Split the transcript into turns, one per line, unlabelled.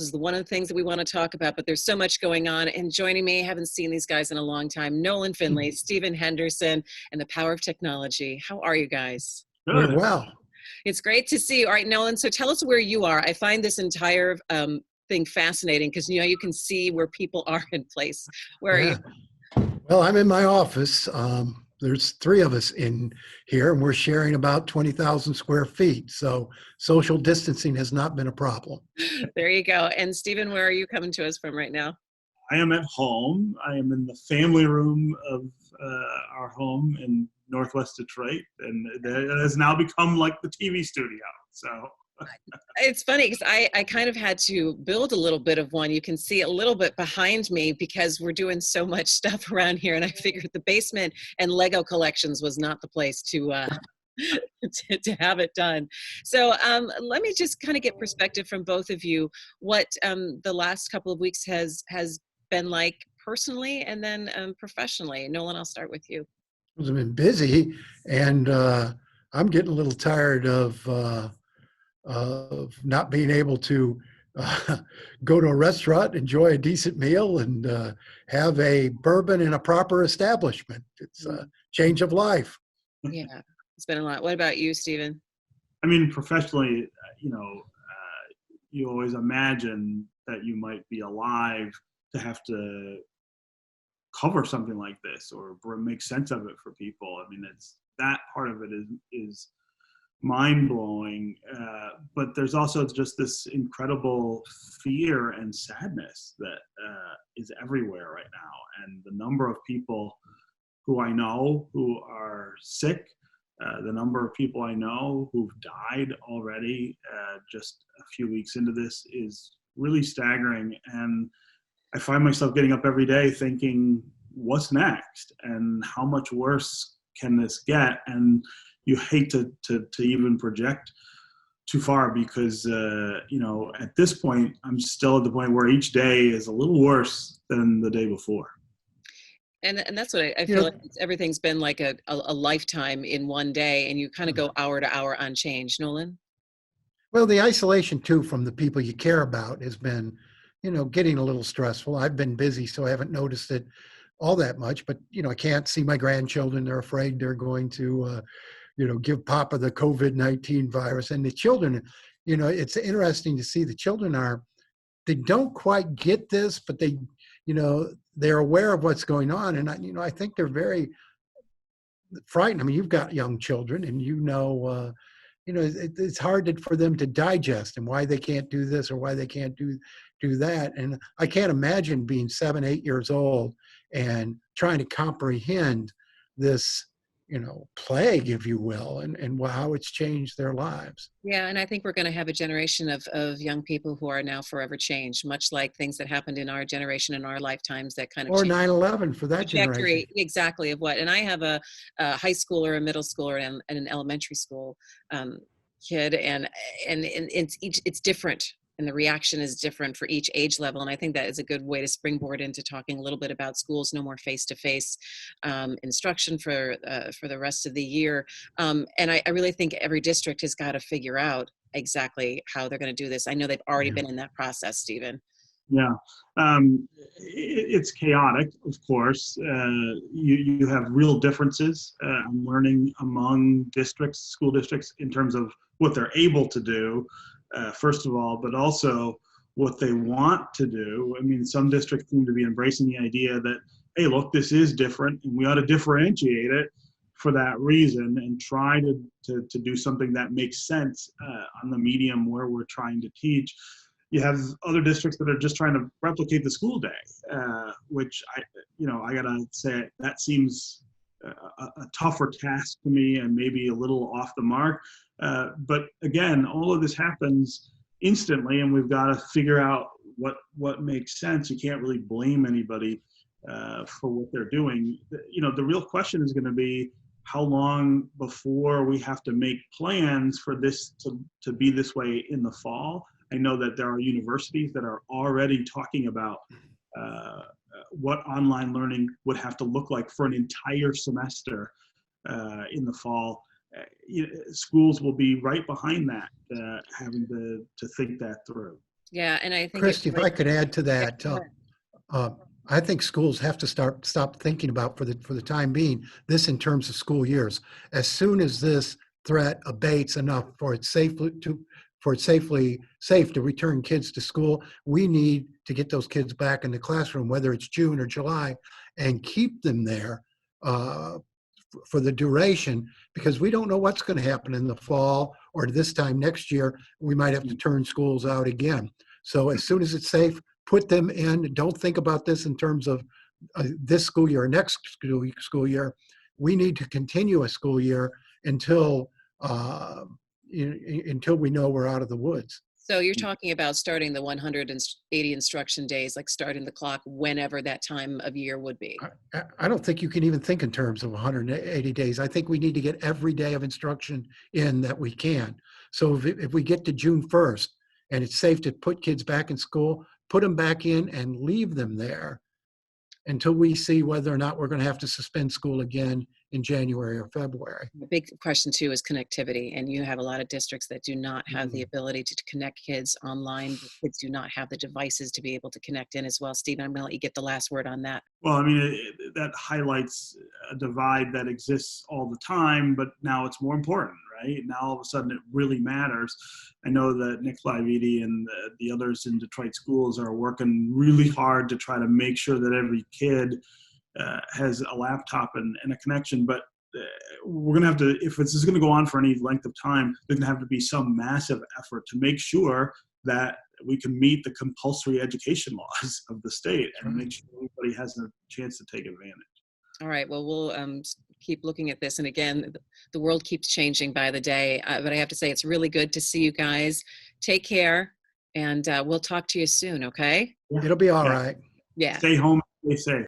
is one of the things that we want to talk about, but there's so much going on. And joining me, I haven't seen these guys in a long time, Nolan Finley, Stephen Henderson, and the power of technology. How are you guys?
We're well.
It's great to see you. All right, Nolan, so tell us where you are. I find this entire thing fascinating because, you can see where people are in place. Where are you?
Well, I'm in my office. There's three of us in here, and we're sharing about 20,000 square feet. So social distancing has not been a problem.
There you go. And Stephen, where are you coming to us from right now?
I am at home. I am in the family room of our home in Northwest Detroit, and it has now become like the TV studio. So
it's funny because I kind of had to build a little bit of one. You can see a little bit behind me because we're doing so much stuff around here, and I figured the basement and Lego collections was not the place to to have it done. So let me just kind of get perspective from both of you what the last couple of weeks has been like personally and then professionally. Nolan, I'll start with you.
I've been busy, and I'm getting a little tired of not being able to go to a restaurant, enjoy a decent meal, and have a bourbon in a proper establishment. It's a change of life.
Yeah, it's been a lot. What about you, Stephen?
I mean, professionally, you always imagine that you might be alive to have to cover something like this or make sense of it for people. I mean, it's that part of it is mind-blowing, but there's also just this incredible fear and sadness that is everywhere right now, and the number of people who I know who are sick, the number of people I know who've died already just a few weeks into this is really staggering. And I find myself getting up every day thinking, what's next and how much worse can this get? And you hate to even project too far because, at this point, I'm still at the point where each day is a little worse than the day before.
And that's what I feel like everything's been like a lifetime in one day, and you kind of go hour to hour on change. Nolan?
Well, the isolation, too, from the people you care about has been, getting a little stressful. I've been busy, so I haven't noticed it all that much. But, I can't see my grandchildren. They're afraid they're going to, give Papa the COVID-19 virus. And the children, it's interesting to see the children they don't quite get this, but they're aware of what's going on. And, I think they're very frightened. I mean, you've got young children and it's hard for them to digest and why they can't do this or why they can't do that. And I can't imagine being 7, 8 years old and trying to comprehend this, plague, if you will, and how it's changed their lives.
Yeah, and I think we're going to have a generation of young people who are now forever changed, much like things that happened in our generation, in our lifetimes, that kind of
or 9/11 for that generation.
Exactly of what. And I have a high schooler, a middle schooler, and an elementary school kid, and it's different. And the reaction is different for each age level. And I think that is a good way to springboard into talking a little bit about schools, no more face-to-face instruction for the rest of the year. And I really think every district has got to figure out exactly how they're going to do this. I know they've already been in that process, Stephen.
Yeah, it's chaotic, of course. You have real differences in learning among school districts in terms of what they're able to do. First of all, but also what they want to do. I mean, some districts seem to be embracing the idea that, hey, look, this is different, and we ought to differentiate it for that reason and try to do something that makes sense on the medium where we're trying to teach. You have other districts that are just trying to replicate the school day, which I gotta say that seems a tougher task to me and maybe a little off the mark. But again, all of this happens instantly, and we've got to figure out what makes sense. You can't really blame anybody for what they're doing. The real question is going to be how long before we have to make plans for this to be this way in the fall. I know that there are universities that are already talking about what online learning would have to look like for an entire semester in the fall. Schools will be right behind that, having to think that through.
Yeah, and I think
Christy, if I could add to that,
go ahead.
uh, I think schools have to stop thinking about for the time being this in terms of school years. As soon as this threat abates enough for it safe to return kids to school, we need to get those kids back in the classroom, whether it's June or July, and keep them there for the duration, because we don't know what's going to happen in the fall or this time next year. We might have to turn schools out again. So as soon as it's safe, put them in. Don't think about this in terms of this school year or next school year. We need to continue a school year until until we know we're out of the woods.
So you're talking about starting the 180 instruction days, like starting the clock whenever that time of year would be.
I don't think you can even think in terms of 180 days. I think we need to get every day of instruction in that we can. So if we get to June 1st and it's safe to put kids back in school, put them back in and leave them there until we see whether or not we're going to have to suspend school again in January or February.
The big question too is connectivity, and you have a lot of districts that do not have the ability to connect kids online. The kids do not have the devices to be able to connect in as well. Stephen, I'm going to let you get the last word on that.
Well, I mean, that highlights a divide that exists all the time, but now it's more important, right? Now all of a sudden it really matters. I know that Nick Flaviti and the others in Detroit schools are working really hard to try to make sure that every kid has a laptop and a connection, but we're going to have to, if this is going to go on for any length of time, there's going to have to be some massive effort to make sure that we can meet the compulsory education laws of the state and make sure everybody has a chance to take advantage.
All right, well, we'll keep looking at this. And again, the world keeps changing by the day, but I have to say it's really good to see you guys. Take care, and we'll talk to you soon, okay?
It'll be all right.
Yeah.
Stay home, stay safe.